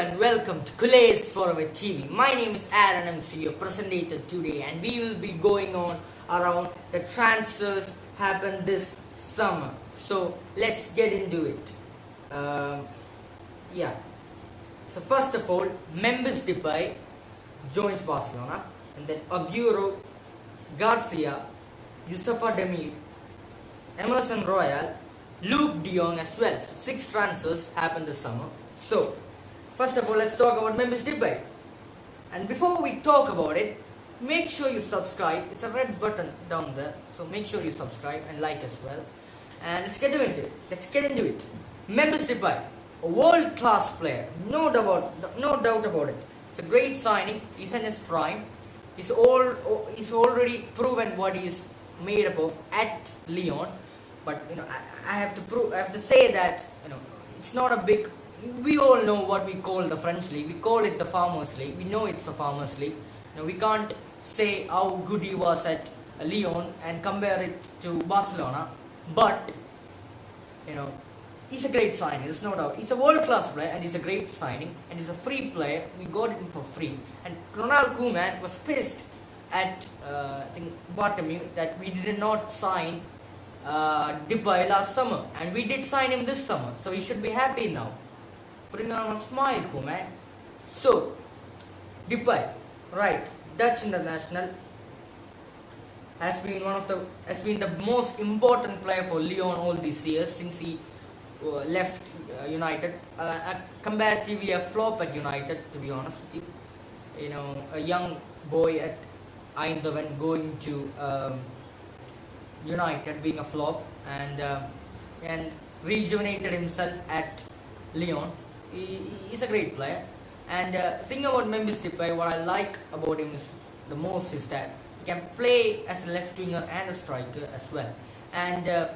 and welcome to Kulay's Forever TV. My name is Aaron MC, your presenter today, and we will be going on around the transfers happened this summer. So let's get into it. Yeah. So first of all, Memphis Depay joins Barcelona, and then Aguero, Garcia, Yusufa Demir, Emerson Royal, Luke De Jong as well. So 6 transfers happened this summer. So first of all, let's talk about Memphis Depay. And before we talk about it, make sure you subscribe. It's a red button down there, so make sure you subscribe and like as well. And let's get into it. Memphis Depay, a world-class player, no doubt about it. It's a great signing. He's in his prime. He's already proven what he's made up of at Lyon. But I have to say that it's not a big. We all know what we call the French league. We call it the Farmers League. We know it's a Farmers League. We can't say how good he was at Lyon and compare it to Barcelona. But he's a great signing. There's no doubt. He's a world-class player and he's a great signing. And he's a free player. We got him for free. And Ronald Koeman was pissed at I think Bartomeu that we did not sign Depay last summer, and we did sign him this summer. So he should be happy now. Putting on a smile, Koeman. So, Depay, right, Dutch international, has been the most important player for Lyon all these years since he left United. Comparatively a flop at United, to be honest with you. A young boy at Eindhoven going to United, being a flop, and rejuvenated himself at Lyon. He's a great player. And thing about Memphis Depay, what I like about him the most is that he can play as a left winger and a striker as well. And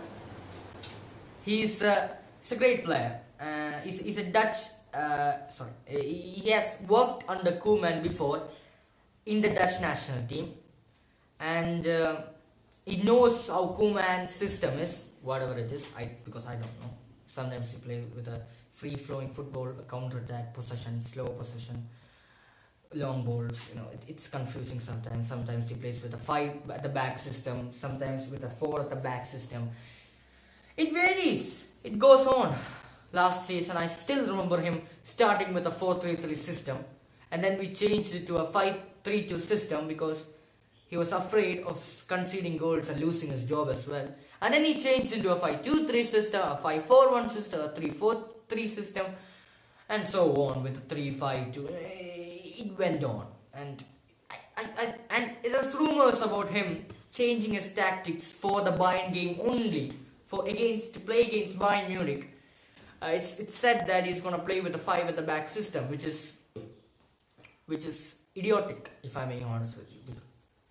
he's a great player. He's a Dutch. He has worked under Koeman before in the Dutch national team, and he knows how Koeman's system is, whatever it is. Because I don't know. Sometimes he plays with a free-flowing football, counter-attack, possession, slow possession, long balls. It's confusing sometimes. Sometimes he plays with a 5 at the back system. Sometimes with a 4 at the back system. It varies. It goes on. Last season, I still remember him starting with a 4-3-3 system, and then we changed it to a 5-3-2 system because he was afraid of conceding goals and losing his job as well. And then he changed into a 5-2-3 system, a 5-4-1 system, a 3-4-3 system, and so on with the 3-5-2. It went on. And there's rumors about him changing his tactics for the Bayern game only, to play against Bayern Munich. It's said that he's going to play with a 5 at the back system, which is idiotic, if I'm being honest with you.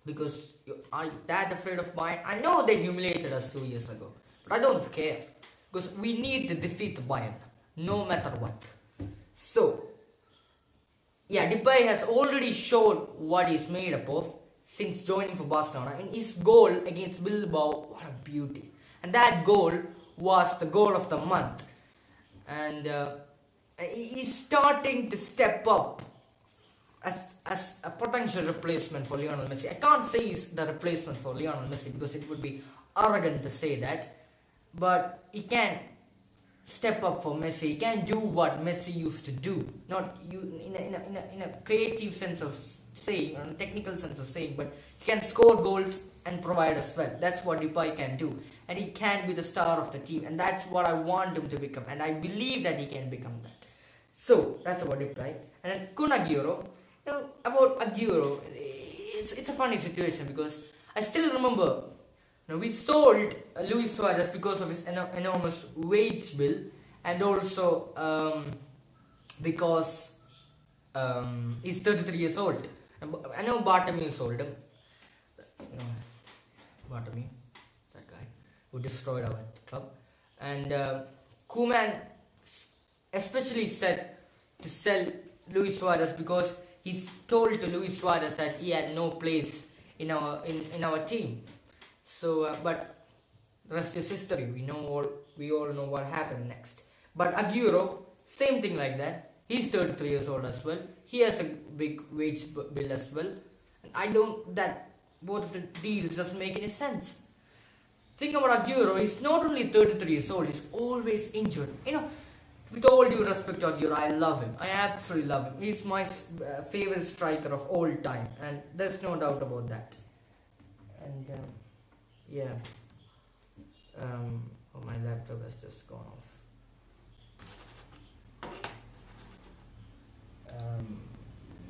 Because are you that afraid of Bayern? I know they humiliated us 2 years ago, but I don't care. Because we need to defeat Bayern, no matter what. So, yeah, Depay has already showed what he's made up of since joining for Barcelona. His goal against Bilbao, what a beauty. And that goal was the goal of the month. And he's starting to step up as a potential replacement for Lionel Messi. I can't say he's the replacement for Lionel Messi because it would be arrogant to say that. But he can step up for Messi. He can do what Messi used to do. Not in a creative sense of saying, or a technical sense of saying, but he can score goals and provide as well. That's what Depay can do. And he can be the star of the team. And that's what I want him to become. And I believe that he can become that. So, that's about Depay. And then Kun Aguero. About Aguero, it's a funny situation because I still remember we sold Luis Suarez because of his enormous wage bill, and also because he's 33 years old. I know Bartomeu sold him. Bartomeu, that guy who destroyed our club. And Koeman especially said to sell Luis Suarez because he's told to Luis Suarez that he had no place in our team. So, but the rest is history. We all know what happened next. But Aguero, same thing like that. He's 33 years old as well. He has a big wage bill as well. And I don't, that both of the deals doesn't make any sense. Think about Aguero, he's not only 33 years old, he's always injured. With all due respect to Aguero, I love him. I absolutely love him. He's my favorite striker of all time, and there's no doubt about that. And yeah, oh, my laptop has just gone off.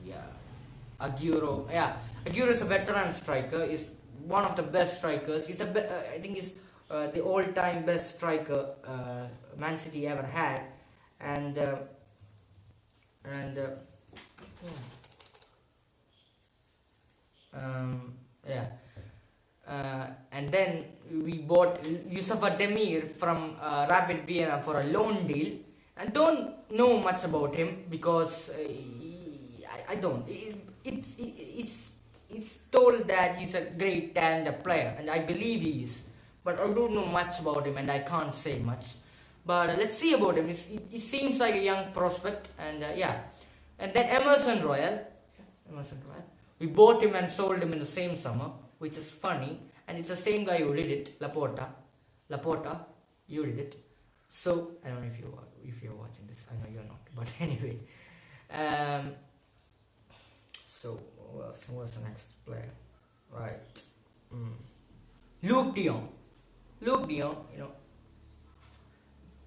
Yeah, Aguero is a veteran striker. He's one of the best strikers. I think he's the all-time best striker Man City ever had, and and then we bought Yusufa Demir from Rapid Vienna for a loan deal, and don't know much about him because I don't. It's told that he's a great talented player, and I believe he is, but I don't know much about him, and I can't say much. But let's see about him. He seems like a young prospect, and and then Emerson Royal, we bought him and sold him in the same summer, which is funny, and it's the same guy who did it, Laporta, you did it. So I don't know if you're watching this. I know you're not, but anyway. So what's the next player? Right. Luuk de Jong.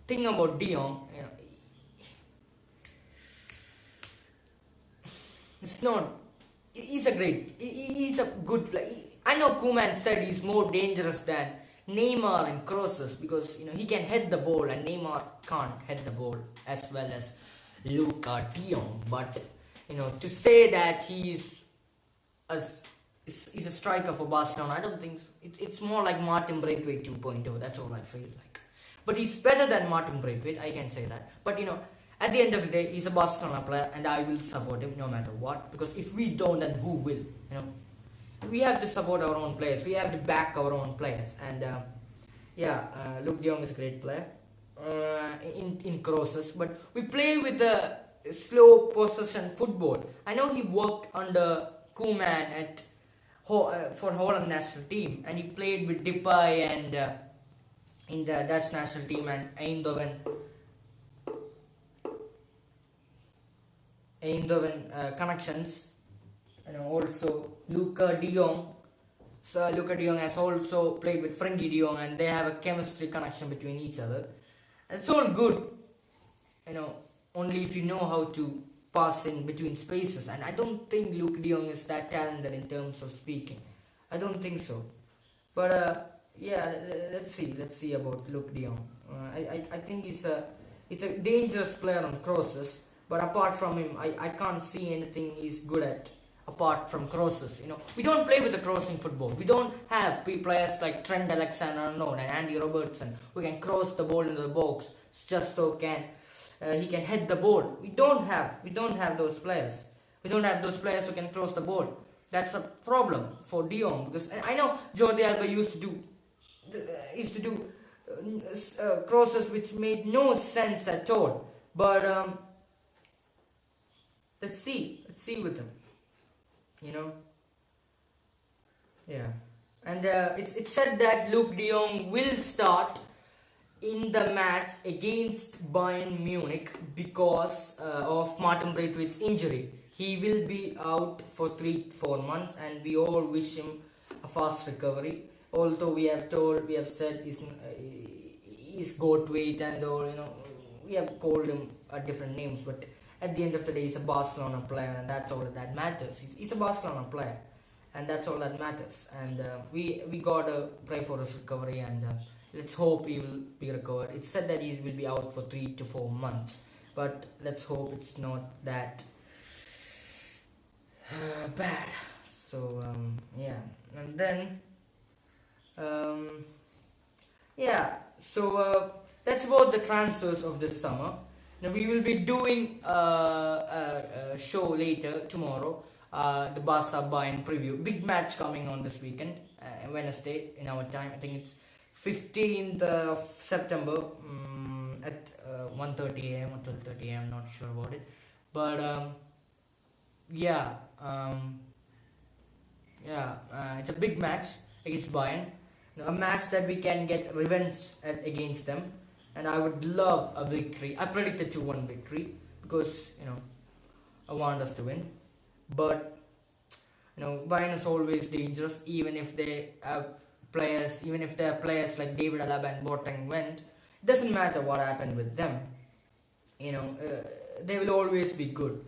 Thing about De Jong, it's not. He's a good player. I know Koeman said he's more dangerous than Neymar and Kroos because he can head the ball and Neymar can't head the ball as well as Luuk de Jong. But to say that he's a striker for Barcelona, I don't think so. It's more like Martin Braithwaite 2.0. That's all I feel like. But he's better than Martin Braithwaite, I can say that. But at the end of the day, he's a Barcelona player, and I will support him no matter what. Because if we don't, then who will? We have to support our own players. We have to back our own players. And Luuk de Jong is a great player in crosses. But we play with the slow possession football. I know he worked under Koeman for Holland national team, and he played with Depay and in the Dutch national team and Eindhoven connections, and also Luuk de Jong. So Luuk de Jong has also played with Frenkie de Jong, and they have a chemistry connection between each other. And it's all good, only if you know how to pass in between spaces. And I don't think Luuk de Jong is that talented in terms of speaking. I don't think so. But let's see about Luuk de Jong. I think he's a dangerous player on crosses, but apart from him, I can't see anything he's good at apart from crosses. We don't play with the crossing football. We don't have players like Trent Alexander-Arnold and Andy Robertson who can cross the ball into the box just so he can head the ball. We don't have those players. We don't have those players who can cross the ball. That's a problem for De Jong, because I know Jordi Alba used to do crosses which made no sense at all. But let's see with him. And it's said that Luuk de Jong will start in the match against Bayern Munich because of Martin Braithwaite's injury. He will be out for 3-4 months, and we all wish him a fast recovery. Although we have said he's goat weight and all, we have called him different names, but at the end of the day, he's a Barcelona player, and that's all that matters. He's a Barcelona player, and that's all that matters. And we gotta pray for his recovery, and let's hope he will be recovered. It's said that he will be out for 3 to 4 months, but let's hope it's not that bad. So and then so that's about the transfers of this summer. Now we will be doing a show later tomorrow, the Barca Bayern preview. Big match coming on this weekend, Wednesday in our time. I think it's 15th of September at 1:30 a.m. or 12:30 a.m. Not sure about it. But yeah, um, it's a big match against Bayern. A match that we can get revenge against them, and I would love a victory. I predict a 2-1 victory because I want us to win. But Bayern is always dangerous, even if they have players, even if their players like David Alaba and Boateng went. It doesn't matter what happened with them. They will always be good.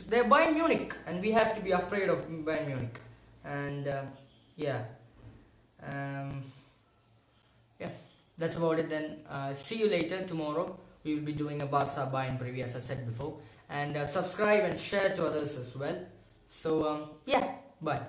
They're Bayern Munich, and we have to be afraid of Bayern Munich. And yeah, um, yeah, that's about it. Then see you later tomorrow. We will be doing a Barca Bayern preview, as I said before, and subscribe and share to others as well. So yeah, bye.